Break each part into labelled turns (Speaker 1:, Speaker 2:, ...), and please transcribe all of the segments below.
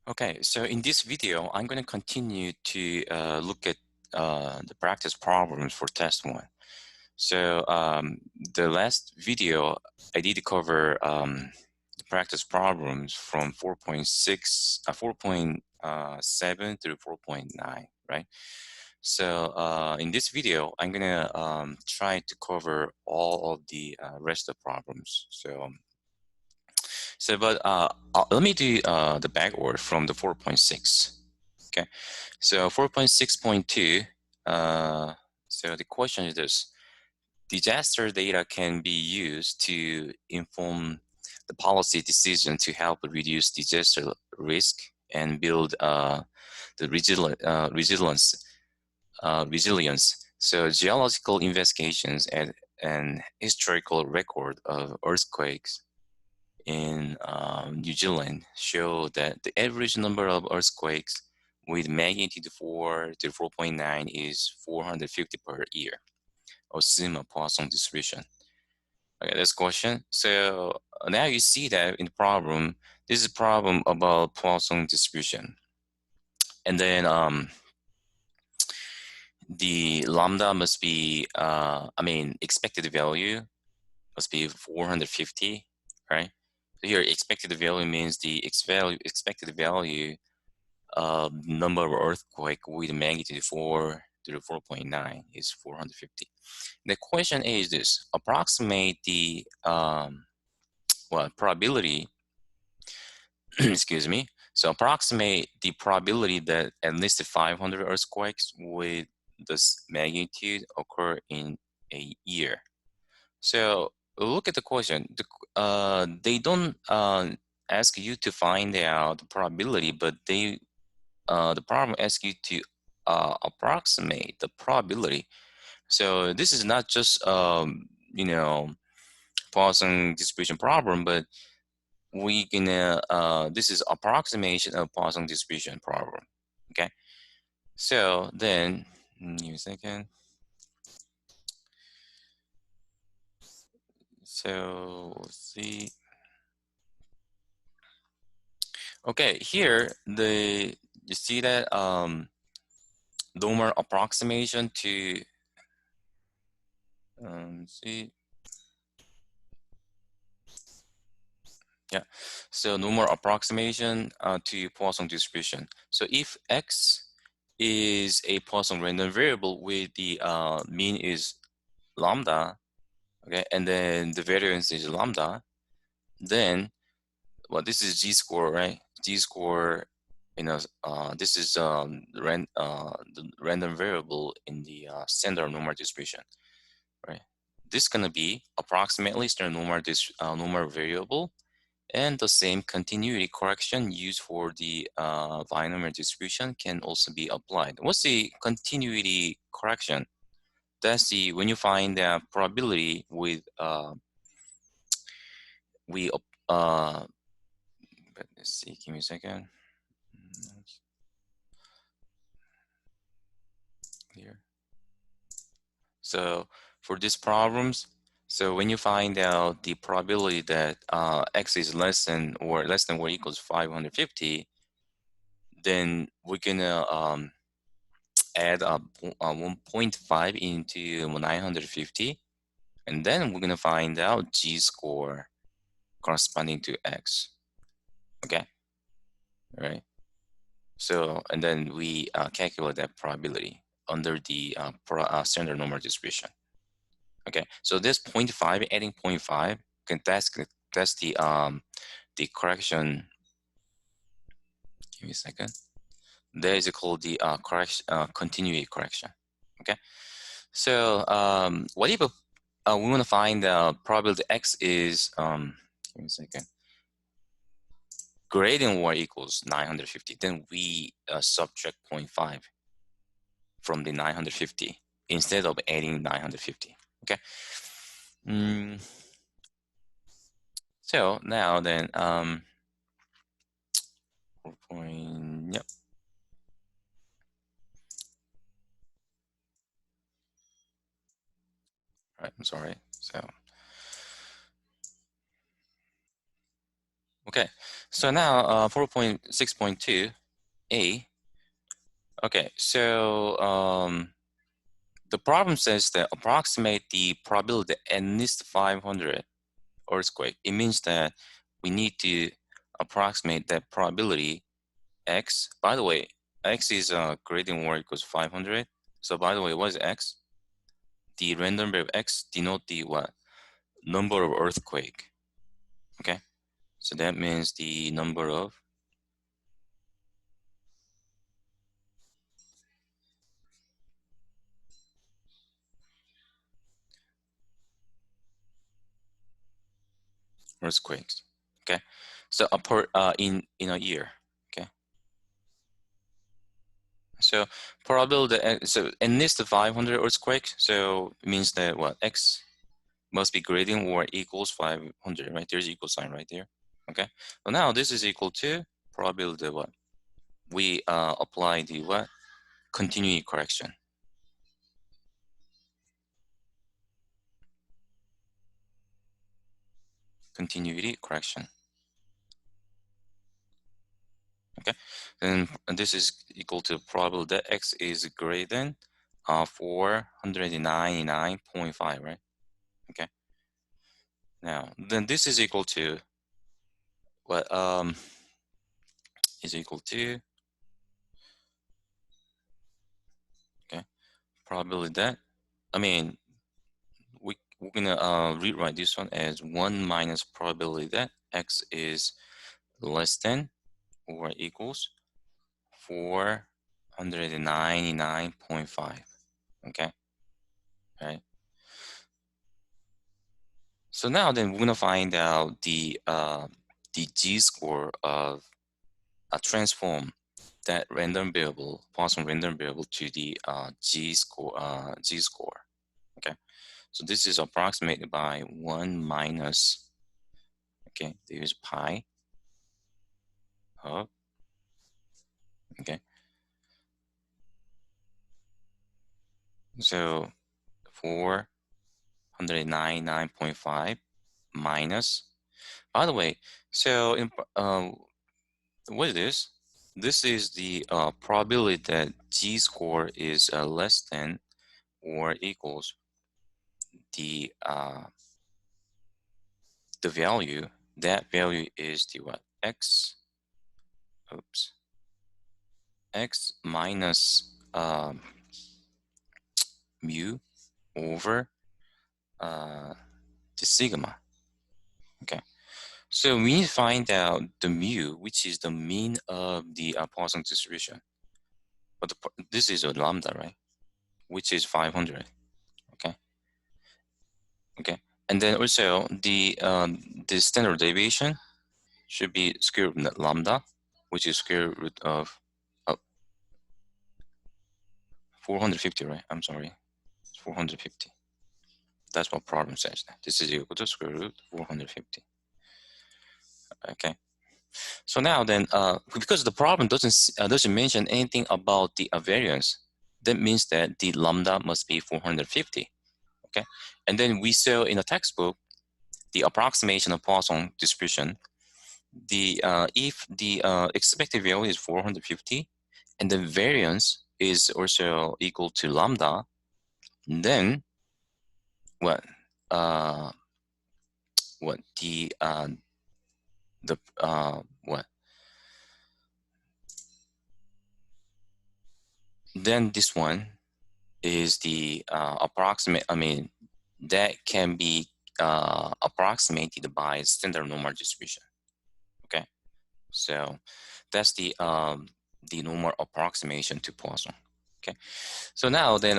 Speaker 1: Okay, so in this video, I'm going to continue to look at the practice problems for test one. So the last video, I did cover the practice problems from 4.7 through 4.9, right? So in this video, I'm going to try to cover all of the rest of the problems. But let me do the backward from the 4.6. Okay, so 4.6.2. So the question is this: disaster data can be used to inform the policy decision to help reduce disaster risk and build the resilience. So geological investigations and an historical record of earthquakes in New Zealand show that the average number of earthquakes with magnitude 4 to 4.9 is 450 per year, assume a Poisson distribution. Okay, that's question. So now you see that in the problem, this is a problem about Poisson distribution. And then the lambda must be, expected value must be 450, right? Here, expected value means the expected value of number of earthquake with magnitude 4 to 4.9 is 450. The question is this: approximate the probability. Excuse me. So approximate the probability that at least 500 earthquakes with this magnitude occur in a year. So look at the question. They don't ask you to find out the probability, but the problem asks you to approximate the probability. So this is not just Poisson distribution problem, but we can this is approximation of Poisson distribution problem. Okay. So then, give me a second. So let's see. Okay, here you see that normal approximation to see. Yeah, so normal approximation to Poisson distribution. So if x is a Poisson random variable with the mean is lambda, okay, and then the variance is lambda, then this is g-score, right? G-score, this is the random variable in the standard normal distribution, right? This is gonna be approximately standard normal variable, and the same continuity correction used for the binomial distribution can also be applied. What's the continuity correction? That's the when you find the probability with let's see, give me a second. Here. So for these problems, so when you find out the probability that x is less than or equals 550, then we're gonna add 1.5 into 950, and then we're gonna find out g-score corresponding to x. Okay, all right. So and then we calculate that probability under the standard normal distribution. Okay, so this 0.5 adding 0.5, that's the correction. Give me a second. That is called the continuity correction. Okay, so what if we want to find the probability x is give me a second, greater than or equals 950, then we subtract 0.5 from the 950 instead of adding 950. Okay. So now then, yep. All right, I'm sorry. So, Okay, so now 4.6.2a. Okay, so the problem says that approximate the probability that at least 500 earthquake. It means that we need to approximate that probability x. By the way, x is greater than or equals 500. So by the way, what is x? The random variable x denote the what? Number of earthquake. Okay, so that means the number of earthquakes. Okay, so in a year. Okay, so probability so at least 500 earthquake. So it means that what x must be greater than or equals 500, right? There's equal sign right there. Okay, so now this is equal to probability what? We apply the what? Continuity correction. Continuity correction. Okay, and this is equal to probability that x is greater than 499.5, right? Okay, now then this is equal to what is equal to, okay, probability that, I mean, we're gonna rewrite this one as 1 minus probability that x is less than or equals 499.5. Okay, right. So now then we're gonna find out the g-score of a transform that random variable, Poisson random variable to the g-score. Okay, so this is approximated by 1 minus, okay, there's pi of, okay, so 499.5 minus, by the way, so in, what is this? This is the probability that g-score is less than or equals the value. That value is the what? X, oops, x minus mu over the sigma. Okay, so we need to find out the mu, which is the mean of the Poisson distribution. But this is a lambda, right? Which is 500. Okay. Okay. And then also the standard deviation should be square root of lambda, which is square root of 450, right? I'm sorry, 450. That's what problem says. This is equal to square root 450. Okay. So now then, because the problem doesn't mention anything about the variance, that means that the lambda must be 450. Okay. And then we saw in the textbook the approximation of Poisson distribution. The if the expected value is 450 and the variance is also equal to lambda, then what the what then this one is the approximate, I mean, that can be approximated by standard normal distribution. Okay, so that's the normal approximation to Poisson. Okay, so now then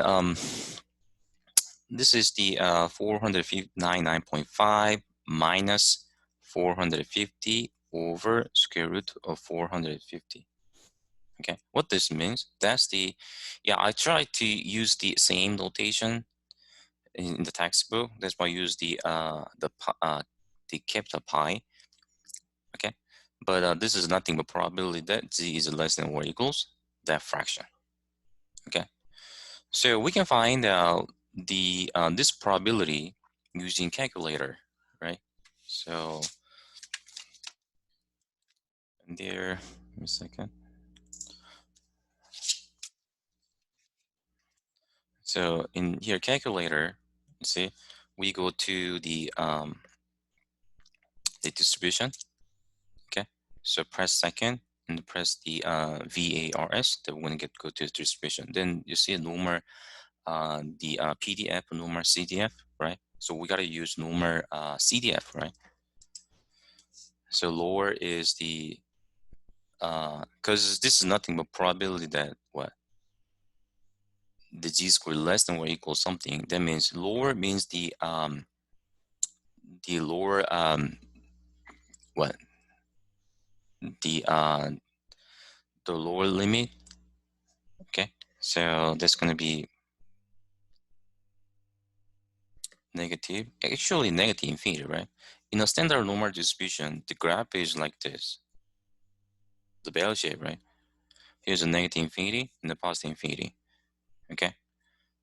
Speaker 1: this is the 499.5 minus 450 over square root of 450. Okay, what this means, that's the, yeah, I tried to use the same notation in the textbook. That's why I use the capital pi. Okay, but this is nothing but probability that z is less than or equals that fraction. Okay, so we can find out the this probability using calculator, right? So there. Give me a second. So in here, calculator, you see, we go to the distribution. Okay, so press second and press the VARS. Then we're gonna go to distribution. Then you see a normal the PDF, normal CDF, right? So we gotta use normal CDF, right? So lower is the because this is nothing but probability that what the G squared less than or equal something. That means lower means the lower what the lower limit. Okay, so that's gonna be negative, actually negative infinity, right? In a standard normal distribution, the graph is like this, the bell shape, right? Here's a negative infinity and a positive infinity. Okay,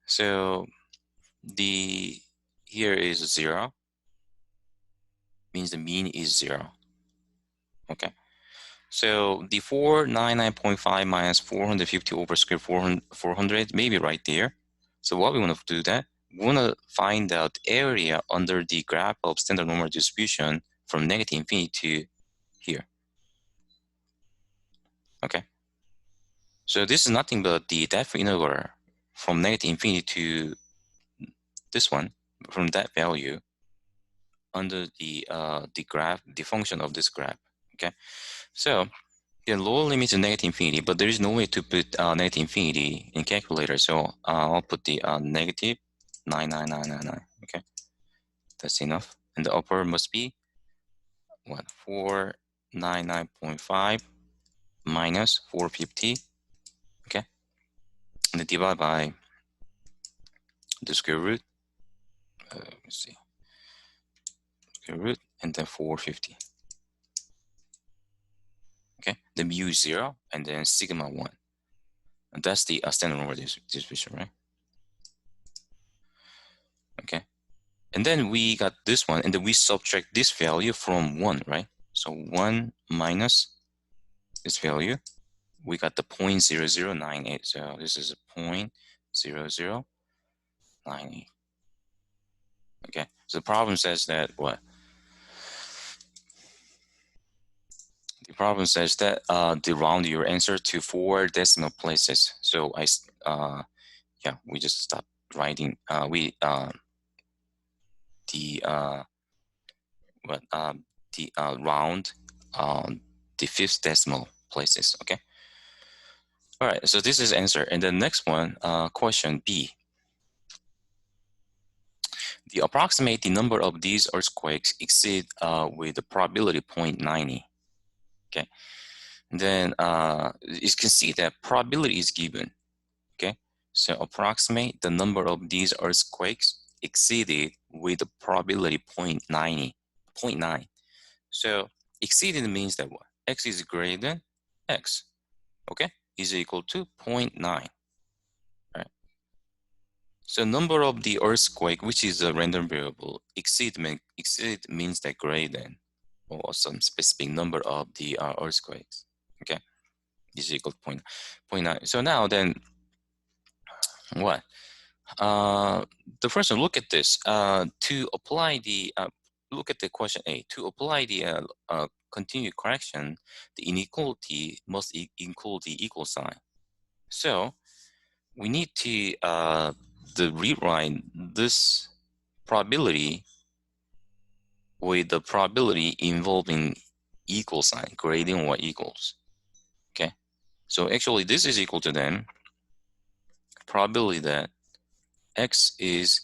Speaker 1: so the here is 0, means the mean is 0. Okay, so the 499.5 minus 450 over square 400 maybe right there. So what we want to do that, we want to find out area under the graph of standard normal distribution from negative infinity to here. Okay, so this is nothing but the depth integral from negative infinity to this one, from that value under the graph, the function of this graph. Okay, so the lower limit is negative infinity, but there is no way to put negative infinity in calculator. So I'll put the negative 99999. Okay, that's enough. And the upper must be what, 499.5 minus 450. Okay, and then divide by the square root. Let's see, square root, and then 450. Okay, the mu is 0, and then sigma 1. And that's the standard normal distribution, right? Okay, and then we got this one, and then we subtract this value from 1, right? So 1 minus this value, we got the 0.0098. So this is a 0.0098. Okay, so the problem says that what? The problem says that to round your answer to 4 decimal places. So yeah, we just stopped writing. Round the 5th decimal places. Okay. All right. So this is answer, and the next one, question B. The approximate the number of these earthquakes exceed with the probability 0.90. Okay. And then you can see that probability is given. Okay. So approximate the number of these earthquakes exceeded with the probability 0.90, 0.9. So exceeded means that what? X is greater than X. Okay, is equal to 0.9. Right. So number of the earthquake, which is a random variable, exceed means that greater than, or some specific number of the earthquakes. Okay, is equal to 0.9. So now then, what? The first one, look at this. To apply the look at the question A. To apply the continued correction, the inequality must include the equal sign. So we need to rewrite this probability with the probability involving equal sign, greater than or equals. Okay, so actually this is equal to then probability that X is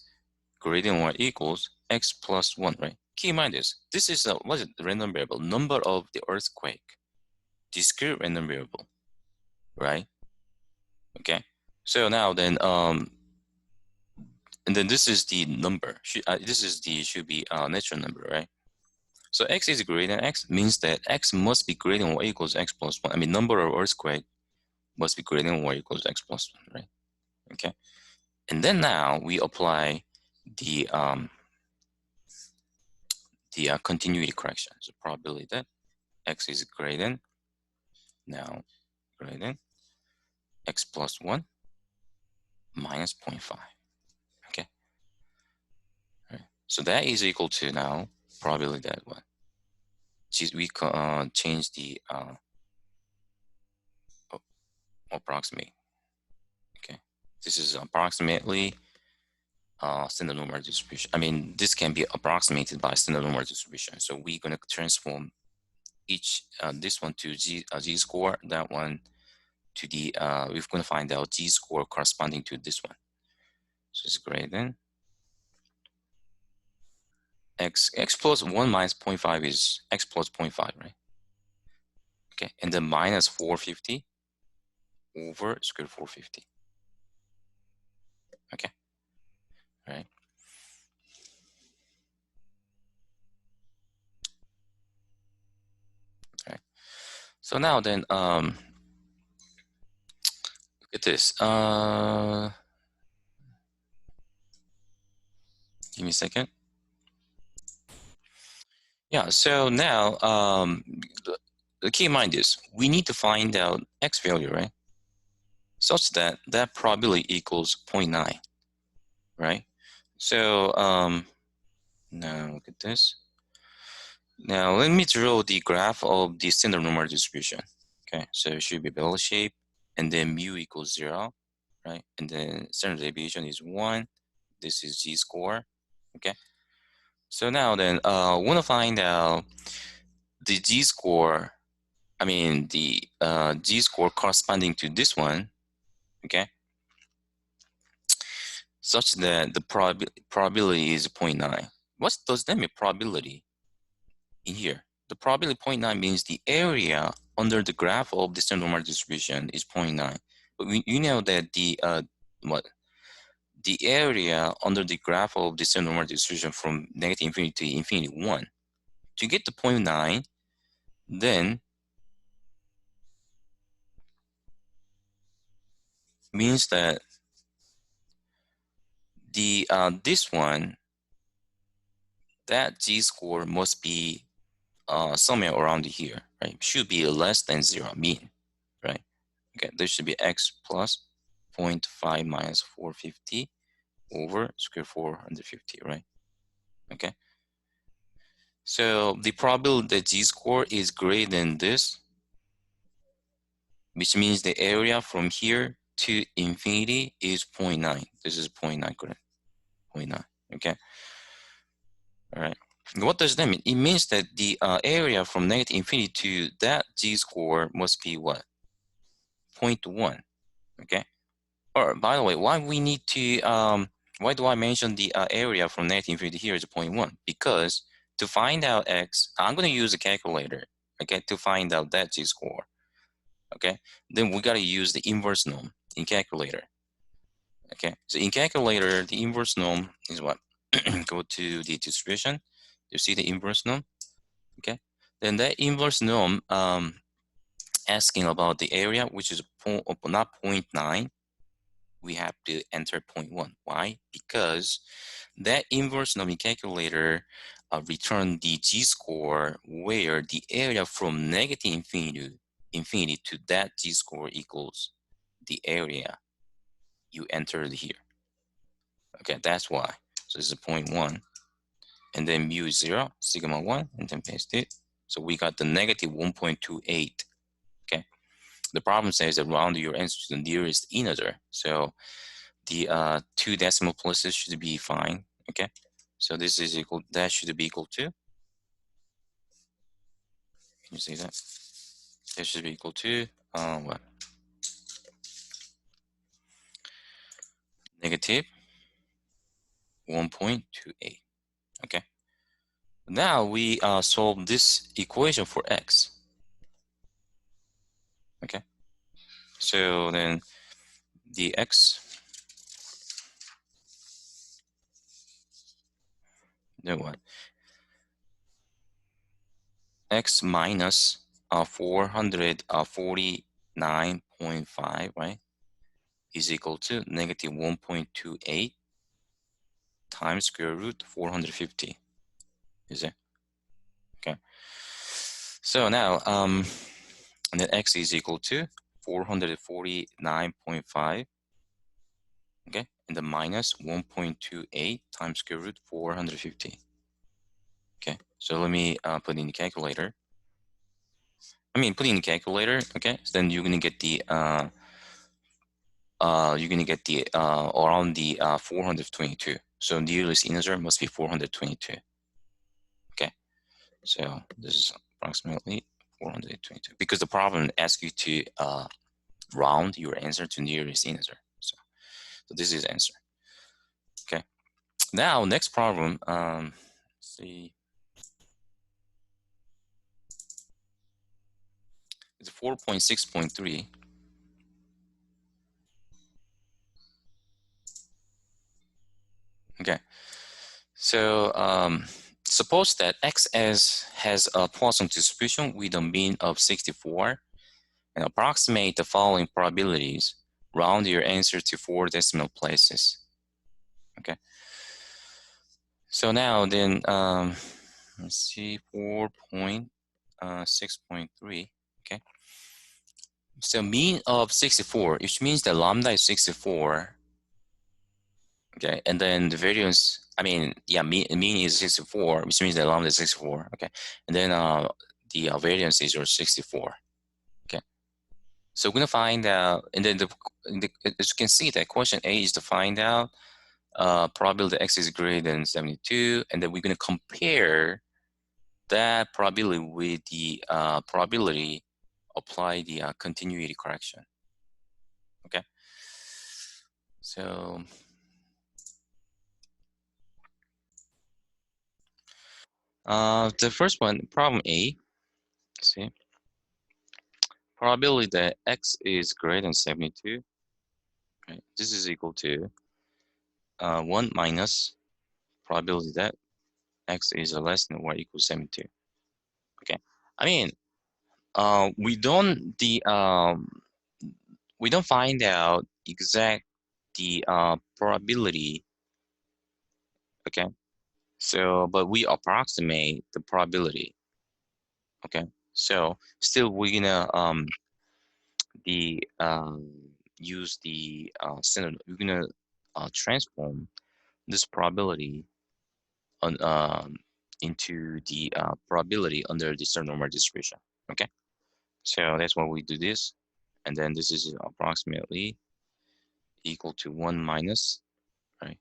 Speaker 1: greater than or equals X plus 1, right? Keep in mind this is a, what is it, random variable, number of the earthquake, discrete random variable, right? Okay, so now then and then this is the number. This is the should be natural number, right? So X is greater than X means that X must be greater than or equals X plus 1. I mean, number of earthquake must be greater than or equals X plus 1, right? Okay. And then now we apply the continuity correction. So probability that X is greater than Now, greater than x plus 1 minus 0.5. Okay. All right. So that is equal to now probability that what? We change the approximate. Okay. This is approximately standard normal distribution. I mean, this can be approximated by standard normal distribution. So we're going to transform each this one to g score, that one to the we're going to find out g score corresponding to this one. So it's greater than x plus 1 minus 0.5 is x plus 0.5, right? Okay, and then minus 450 over square 450. Okay, all right. All right. So now then, look at this. Give me a second. Yeah, so now keep in mind this, we need to find out x value, right? Such that that probability equals 0.9, right? So now look at this. Now let me draw the graph of the standard normal distribution. Okay, so it should be bell shape, and then mu equals 0, right? And then standard deviation is 1. This is z score. Okay. So now then, want to find out the z score. I mean the z score corresponding to this one. Okay. Such that the probability is 0.9. What does that mean? Probability in here. The probability 0.9 means the area under the graph of the standard normal distribution is 0.9. But you know that the the area under the graph of the standard normal distribution from negative infinity to infinity 1. To get the 0.9, then means that the this one, that z-score must be somewhere around here, right? Should be less than 0 mean, right? Okay, there should be x plus 0.5 minus 450 over square 450, right? Okay. So the probability that z-score is greater than this, which means the area from here to infinity is 0.9. This is 0.9, correct? 0.9, okay? All right. What does that mean? It means that the area from negative infinity to that z-score must be what? 0.1, okay? Or by the way, why we need to, why do I mention the area from negative infinity here is 0.1? Because to find out x, I'm going to use a calculator, okay, to find out that z-score, okay? Then we got to use the inverse norm in calculator, okay? So in calculator, the inverse norm is what? Go to the distribution, you see the inverse norm, okay? Then that inverse norm asking about the area, which is not 0.9, we have to enter 0.1. Why? Because that inverse norm calculator return the z-score where the area from negative infinity to that z-score equals the area you entered here. Okay, that's why. So this is 0.1. And then mu is 0, sigma 1, and then paste it. So we got the negative 1.28. Okay. The problem says that round your answer to the nearest integer. So the 2 decimal places should be fine. Okay. So this is equal, that should be equal to, can you see that? That should be equal to what? Negative 1.28. Okay. Now we solve this equation for x. Okay. So then the x, then what? X minus 449.5, right, is equal to negative 1.28 times square root 450. Is it? Okay. So now And then x is equal to 449.5. Okay, and the minus 1.28 times square root 450. Okay, so let me put in the calculator. Put in the calculator. Okay, so then you're gonna get the around the 422. So nearest integer must be 422. Okay, so this is approximately 422 because the problem asks you to round your answer to nearest integer. So this is the answer. Okay, now next problem. Let's see, it's 4.6.3. Okay, so suppose that x has a Poisson distribution with a mean of 64 and approximate the following probabilities. Round your answer to 4 decimal places. Okay. So now then, let's see, 4.6.3. Okay. So mean of 64, which means the lambda is 64. Okay, and then the variance, mean is 64, which means the lambda is 64. Okay, and then the variance is 64. Okay, so we're gonna find out, and then as you can see, that question A is to find out probability x is greater than 72, and then we're gonna compare that probability with the probability apply the continuity correction. Okay, so the first one, problem A. Let's see. Probability that x is greater than 72, right? This is equal to 1 minus probability that x is less than or equal to 72. Okay, we don't find out exact the probability. Okay, so but we approximate the probability. Okay, so still we're gonna use the standard. We're gonna transform this probability on into the probability under the standard normal distribution. Okay, so that's why we do this, and then this is approximately equal to 1 minus, right,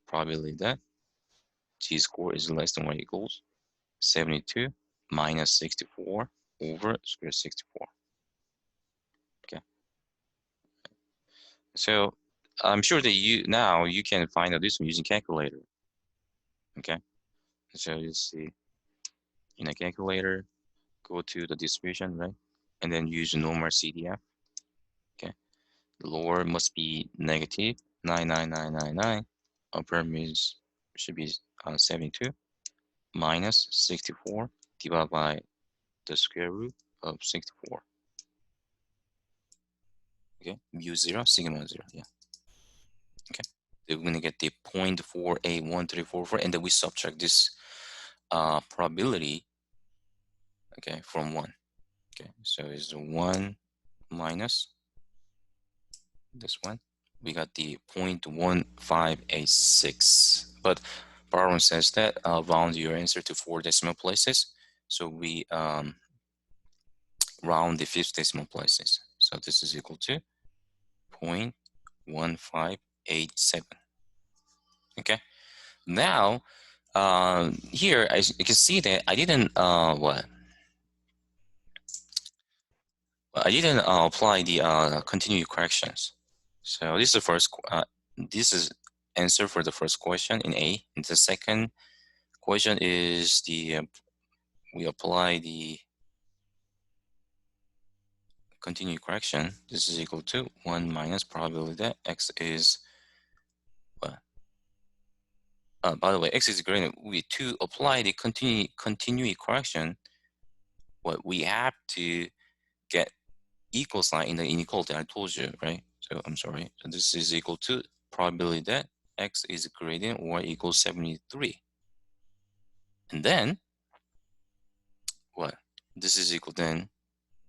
Speaker 1: probability that t score is less than or equals 72 minus 64 over square 64. Okay, so I'm sure that you can find out this one using calculator. Okay, so you see in a calculator, go to the distribution, right, and then use normal CDF. Okay, the lower must be negative 99999. Upper means should be 72 minus 64 divided by the square root of 64. Okay, mu 0, sigma 0. Yeah. Okay, then we're gonna get the 0.481344, and then we subtract this probability, okay, from 1. Okay, so it's 1 minus this one. We got the 0.1586, but problem says that round your answer to 4 decimal places. So we round the 5th decimal places. So this is equal to 0.1587. Okay, now here as you can see that I didn't apply the continuity corrections. So this is the first this is answer for the first question in A. And the second question is the we apply the continuity correction. This is equal to 1 minus probability that x is by the way, x is greater. To apply the continuity correction, what we have to get equal sign in the inequality. I told you, right? So I'm sorry. So this is equal to probability that x is greater than or equals 73. And then what? This is equal then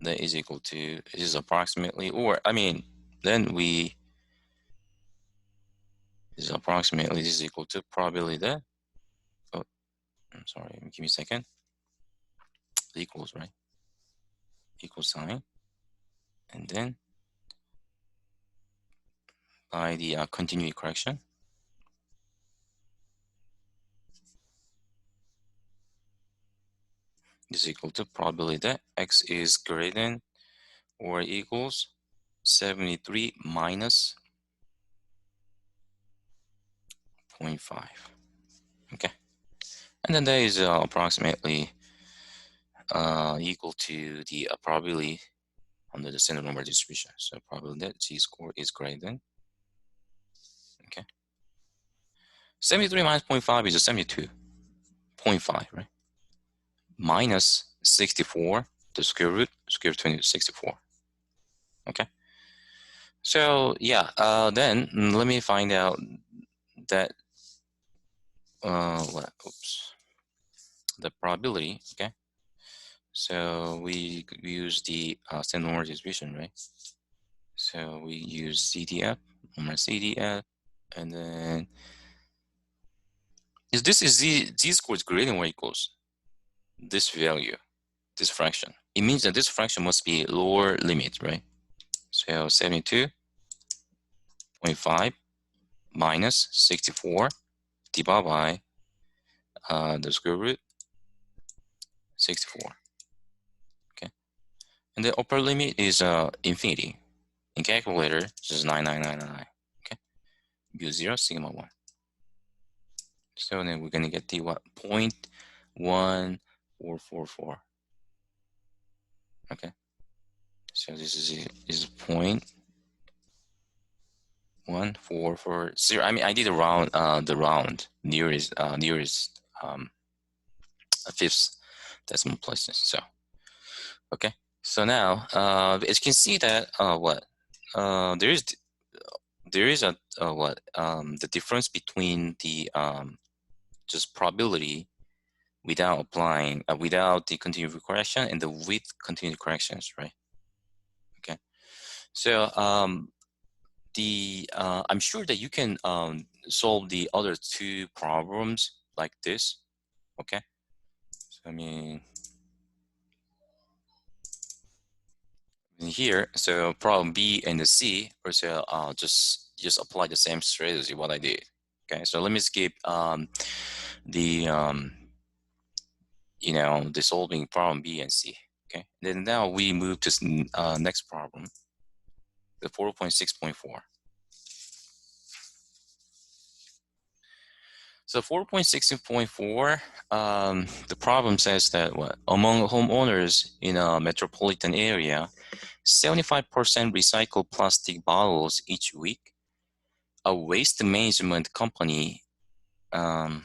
Speaker 1: that is equal to, it is approximately, or I mean, then we is approximately, this is equal to probability that, oh, I'm sorry, give me a second, equals, right? Equal sign, and then by the continuity correction, is equal to probability that x is greater than or equals 73 minus 0.5. Okay, and then that is approximately equal to the probability under the standard number distribution. So probability that z-score is greater than, okay, 73 minus 0.5 is a 72.5, right? Minus 64, the square root of 64. Okay. So yeah, then let me find out that the probability. Okay. So we use the standard normal distribution, right? So we use CDF, CDF, and then is z score is greater than or equals this value, this fraction. It means that this fraction must be lower limit, right? So 72.5 minus 64 divided by the square root 64. Okay, and the upper limit is infinity. In calculator, this is 9999. Okay, mu 0 sigma 1. So then we're gonna get the what, 0.1444. Okay, so this is 0.1440. I mean, I did around the round nearest fifth decimal places. So okay, so now as you can see that there is a the difference between the just probability without applying without the continuous correction and the with continuous corrections, right? Okay, so I'm sure that you can solve the other two problems like this. Okay, so I mean here, so problem B and the C, also just apply the same strategy what I did. Okay, so let me skip the the solving problem B and C. Okay, then now we move to next problem, the 4.6.4. So 4.6.4, the problem says that what among homeowners in a metropolitan area, 75% recycle plastic bottles each week. A waste management company, the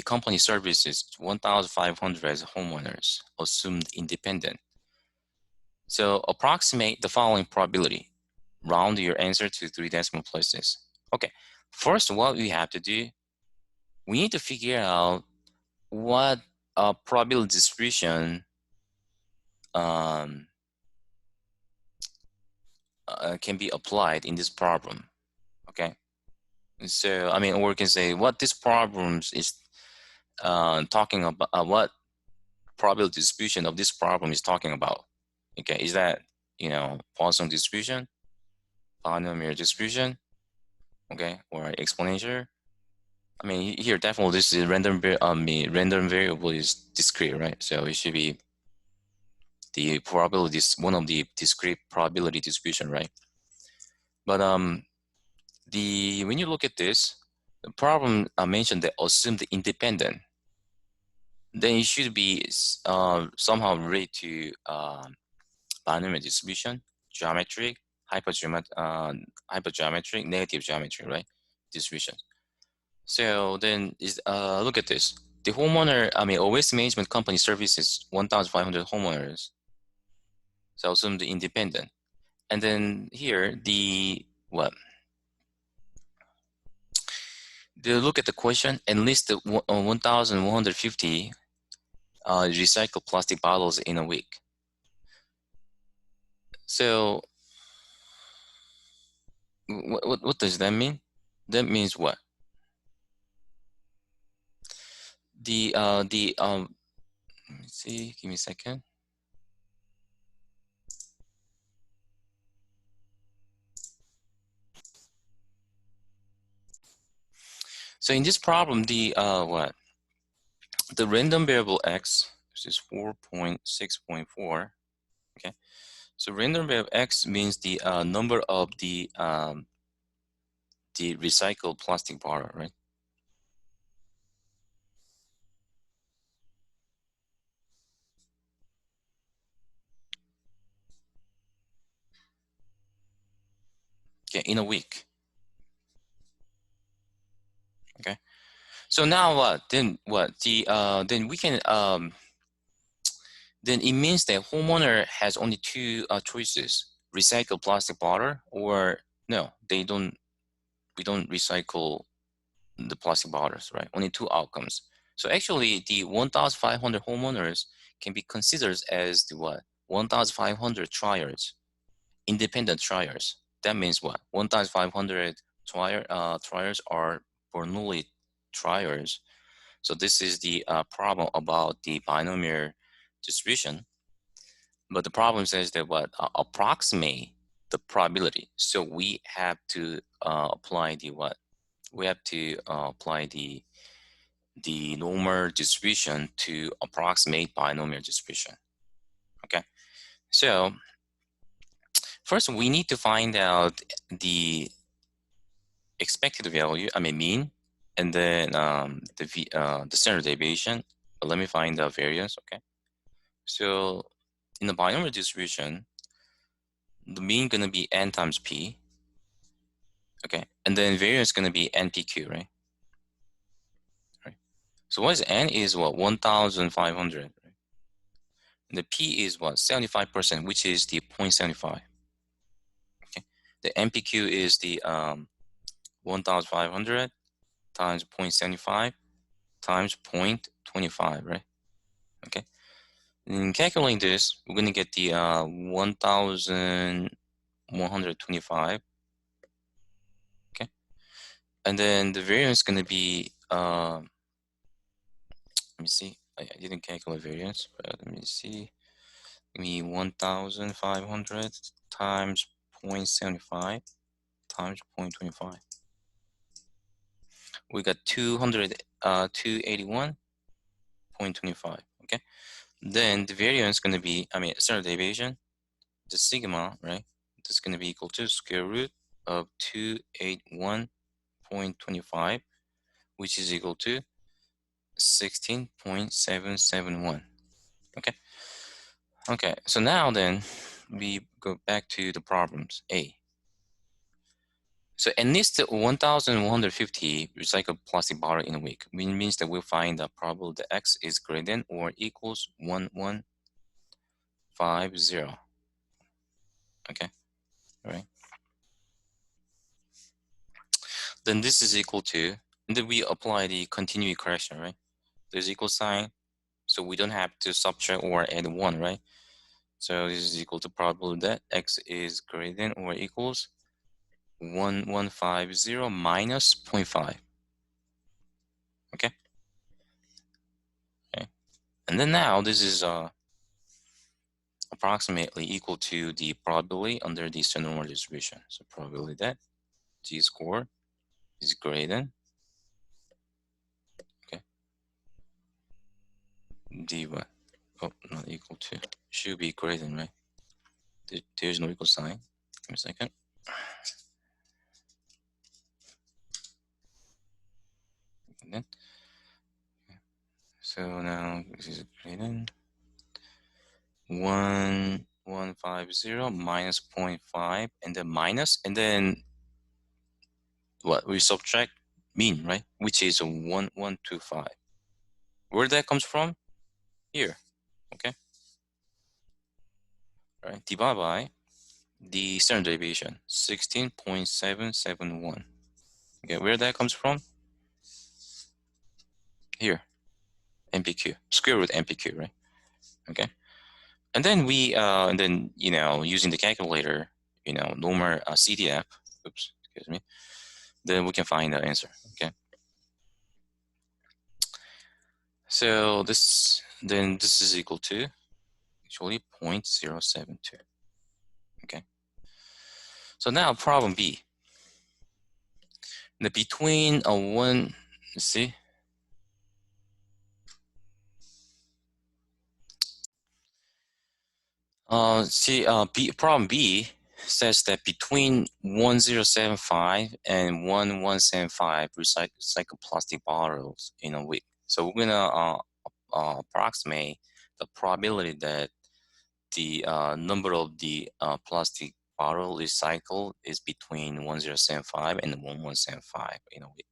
Speaker 1: company services 1,500 homeowners, assumed independent. So approximate the following probability. Round your answer to 3 decimal places. Okay, first what we have to do, we need to figure out what probability distribution can be applied in this problem. Okay, so I mean, or we can say what this problem is talking about, what probability distribution of this problem is talking about. Okay, is that Poisson distribution, binomial distribution, okay, or exponential? I mean, here definitely this is random variable is discrete, right? So it should be the probability, one of the discrete probability distribution, right? But when you look at this, the problem I mentioned that assumed independent, then it should be somehow related to binomial distribution, geometric, hypergeometric, negative geometry, right? Distribution. So then look at this. The homeowner, I mean, a waste management company services 1,500 homeowners. So assume the independent. And then here, look at the question and list the 1,150 recycle plastic bottles in a week. So what does that mean? That means what? Let me see, give me a second. So in this problem, the random variable x, which is 4.6.4, okay? So random variable x means the number of the recycled plastic bottle, right? Okay, in a week. Okay. So now what? Then what? Then we can then it means that homeowner has only two choices: recycle plastic bottle, or no, they don't. We don't recycle the plastic bottles, right? Only two outcomes. So actually, the 1,500 homeowners can be considered as the what? 1,500 triers, independent triers. That means what? 1,500 triers are Bernoulli triers. So this is the problem about the binomial distribution. But the problem says that what? Approximate the probability. So we have to apply the what? We have to apply the normal distribution to approximate binomial distribution. Okay, so first we need to find out the expected value, I mean mean, and then the standard deviation. But let me find the variance. Okay, so in the binomial distribution, the mean gonna be n times p. Okay, and then variance gonna be npq, right? Right. So what is n is what? 1,500. Right? And the p is what? 75%, which is the 0.75. Okay, the npq is the 1,500 times 0.75 times 0.25, right? Okay, in calculating this, we're gonna get the 1,125. Okay, and then the variance is gonna be let me see. I didn't calculate variance, but let me see. Give me 1,500 times 0.75 times 0.25. We got 281.25. Okay, then the variance is going to be, I mean, standard deviation, the sigma, right? That's going to be equal to square root of 281.25, which is equal to 16.771. Okay. Okay. So now then we go back to the problems A. So at least 1,150 recycled plastic bottle in a week, which means that we'll find the probability that X is greater than or equals 1,150. Okay, all right. Then this is equal to, and then we apply the continuity correction, right? There's equal sign, so we don't have to subtract or add 1, right? So this is equal to probability that X is greater than or equals 1,150 minus 0.5. Okay. Okay. And then now this is approximately equal to the probability under the standard normal distribution. So probability that G score is greater than, okay, D1. Oh, not equal to. Should be greater than, right? There's no equal sign. Give me a second. And then, so now this is greater than 1,150 minus 0.5, and then minus, and then what? We subtract mean, right? Which is a 1,125. Where that comes from? Here. Okay. All right. Divide by the standard deviation, 16.771. Okay, where that comes from? Here. MPQ, square root MPQ, right? Okay. And then we, using the calculator, normal CDF, oops, excuse me, then we can find the answer, okay? So this is equal to actually 0.072, okay? So now problem B. The between a one, let's see. Problem B says that between 1075 and 1175 recycle plastic bottles in a week. So we're gonna approximate the probability that the number of the plastic bottle recycled is between 1075 and 1175 in a week.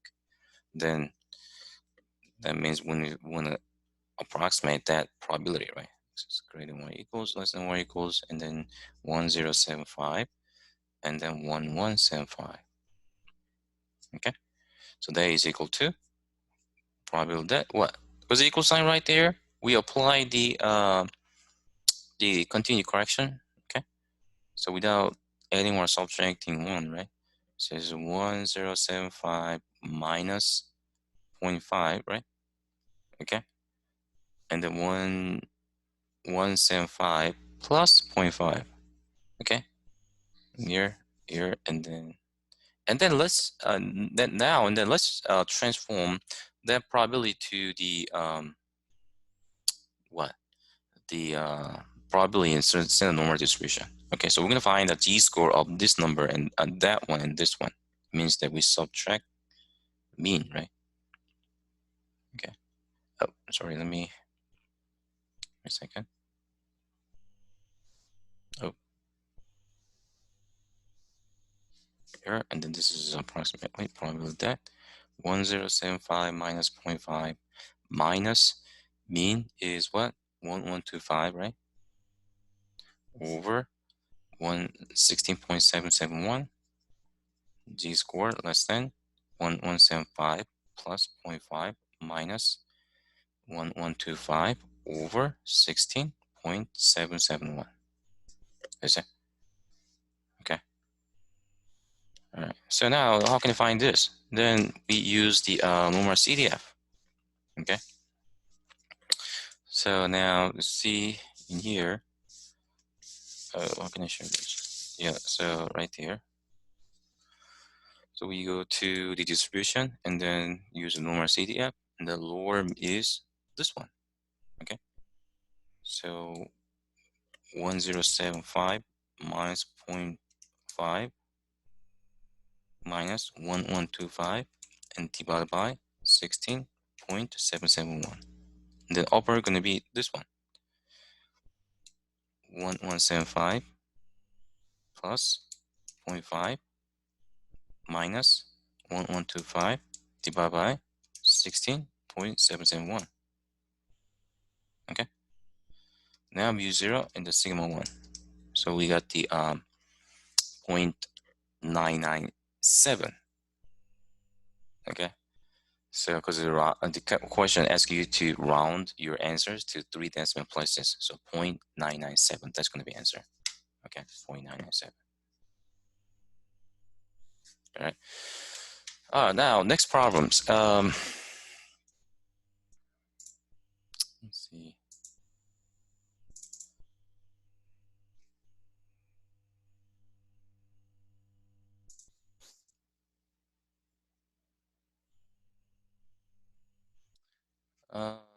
Speaker 1: Then that means when we want to approximate that probability, right? It's greater than or equals, less than or equals, and then 1075, and then 1175. Okay, so that is equal to probability that what was the equal sign right there? We apply the continued correction. Okay, so without adding or subtracting one, right? So it's 1075 minus 0.5, right? Okay, and then 175 plus 0.5. Okay, here, and then let's let's transform that probability to the what the probability in standard normal distribution. Okay, so we're gonna find the z-score of this number and that one and this one. It means that we subtract mean, right? Okay. Oh, sorry. Let me a second. Oh, here, and then this is approximately probability that 1075 minus 0.5 minus mean is what 1125, right? Over 116.771 z-score less than 1175 plus 0.5 minus 1125 over 16.771. Is it? Okay. All right. So now how can you find this? Then we use the normal CDF. Okay. So now let's see in here. How can I show this? Yeah. So right here. So we go to the distribution and then use the normal CDF, and the lower is this one. Okay. So 1075 minus 0.5 minus 1125 and divided by 16.771. And the upper going to be this one. 1175 plus 0.5 minus 1125 divided by 16.771. Okay. Now mu 0 and the sigma 1. So we got the 0.997. Okay. So because the question asks you to round your answers to 3 decimal places. So 0.997, that's going to be answer. Okay, 0.997. All right. Now, next problems. Let's see.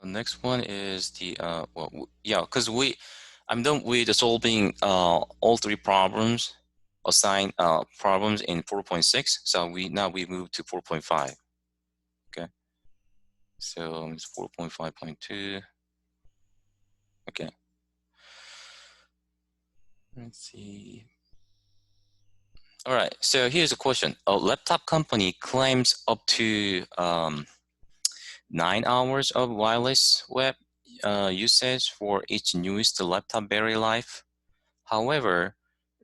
Speaker 1: Next one is the because I'm done with solving all 3 problems, assigned problems in 4.6. So we move to 4.5. Okay. So it's 4.5.2. Okay. Let's see. All right. So here's a question. A laptop company claims up to 9 hours of wireless web usage for its newest laptop battery life. However,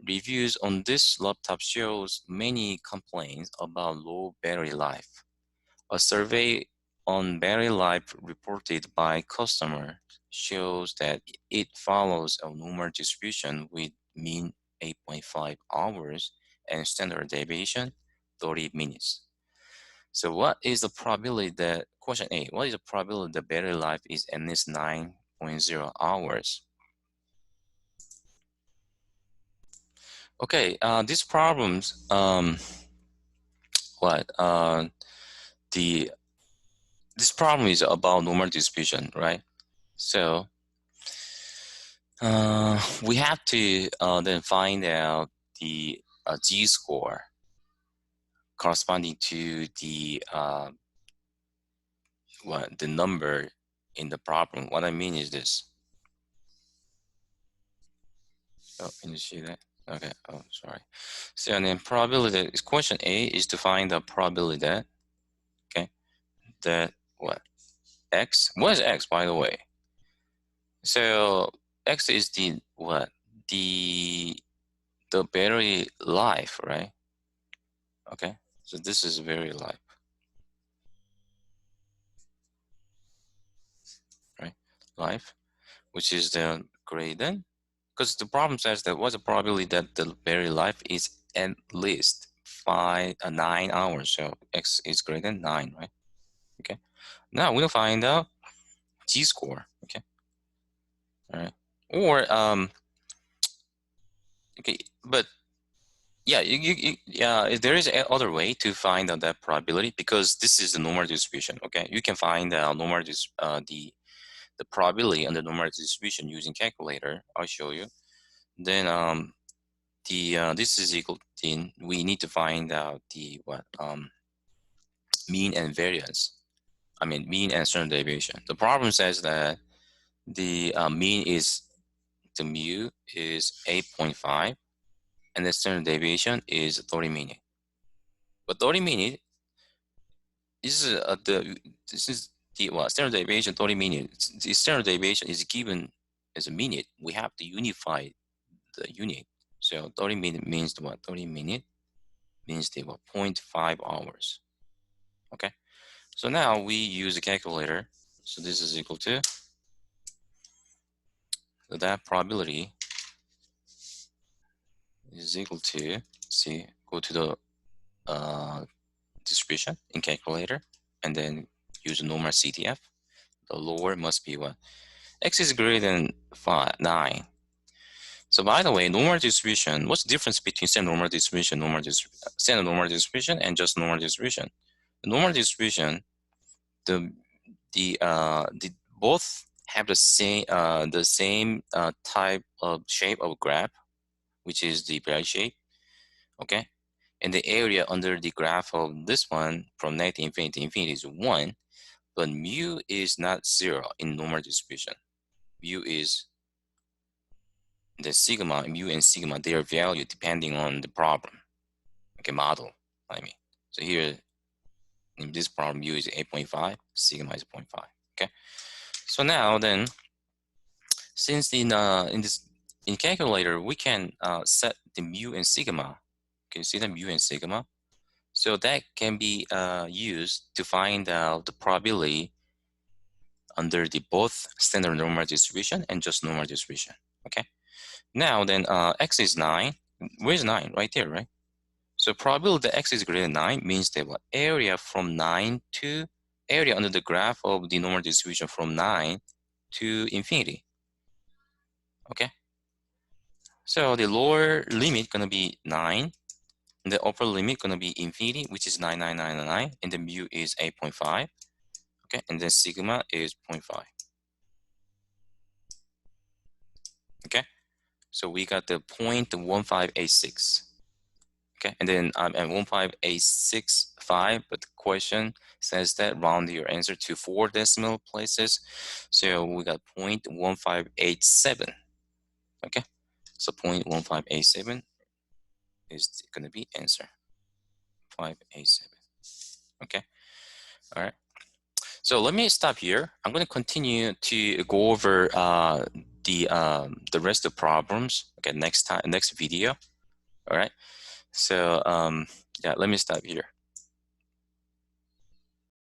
Speaker 1: reviews on this laptop shows many complaints about low battery life. A survey on battery life reported by customer shows that it follows a normal distribution with mean 8.5 hours and standard deviation 30 minutes. So what is the probability that, question A, what is the probability the battery life is at least 9.0 hours? Okay, these problems, this problem is about normal distribution, right? So we have to then find out the z-score corresponding to the the number in the problem. What I mean is this. Oh, can you see that? Okay. Oh, sorry. So and then probability. Question A is to find the probability that, okay, that what x. What is x, by the way? So x is the what the battery life, right? Okay. So this is battery life, right? Life, which is the greater than, because the problem says that what's the probability that the battery life is at least 9 hours. So x is greater than 9, right? Okay. Now we'll find out z-score. Okay. All right. Or okay, but yeah, there is other way to find out that probability, because this is the normal distribution. Okay, you can find the probability under normal distribution using calculator. I'll show you. Then this is equal to, we need to find out the mean and variance. I mean mean and standard deviation. The problem says that the mean is, the mu is 8.5 and the standard deviation is 30 minutes. But 30 minutes this is the standard deviation 30 minutes. The standard deviation is given as a minute. We have to unify the unit. So 30 minutes means what? 30 minutes means the 0.5 hours. Okay. So now we use a calculator. So this is equal to, so that probability is equal to, see, go to the distribution in calculator and then use a normal CTF. The lower must be what? X is greater than 9. So by the way, normal distribution, what's the difference between standard normal distribution, standard normal distribution, and just normal distribution? The normal distribution, the both have the same type of shape of graph, which is the bell shape. Okay, and the area under the graph of this one from negative infinity to infinity is 1, but mu is not 0 in normal distribution. Mu is the sigma, mu and sigma, their value depending on the problem. Okay, model, I mean. So here in this problem, mu is 8.5, sigma is 0.5. Okay. So now then, since in calculator we can set the mu and sigma. Can you see the mu and sigma? So that can be used to find out the probability under the both standard normal distribution and just normal distribution. Okay. Now then, x is 9. Where's 9? Right there, right? So probability that x is greater than 9 means that what area from 9 to area under the graph of the normal distribution from 9 to infinity. Okay. So the lower limit gonna be 9, and the upper limit gonna be infinity, which is 99999, and the mu is 8.5. Okay, and then sigma is 0.5. Okay, so we got the 0.1586. Okay, and then and 15865, but the question says that round your answer to 4 decimal places. So we got 0.1587. Okay, so 0.1587 is going to be answer 587. Okay, all right. So let me stop here. I'm going to continue to go over the rest of the problems. Okay, next video. All right. So yeah, let me stop here.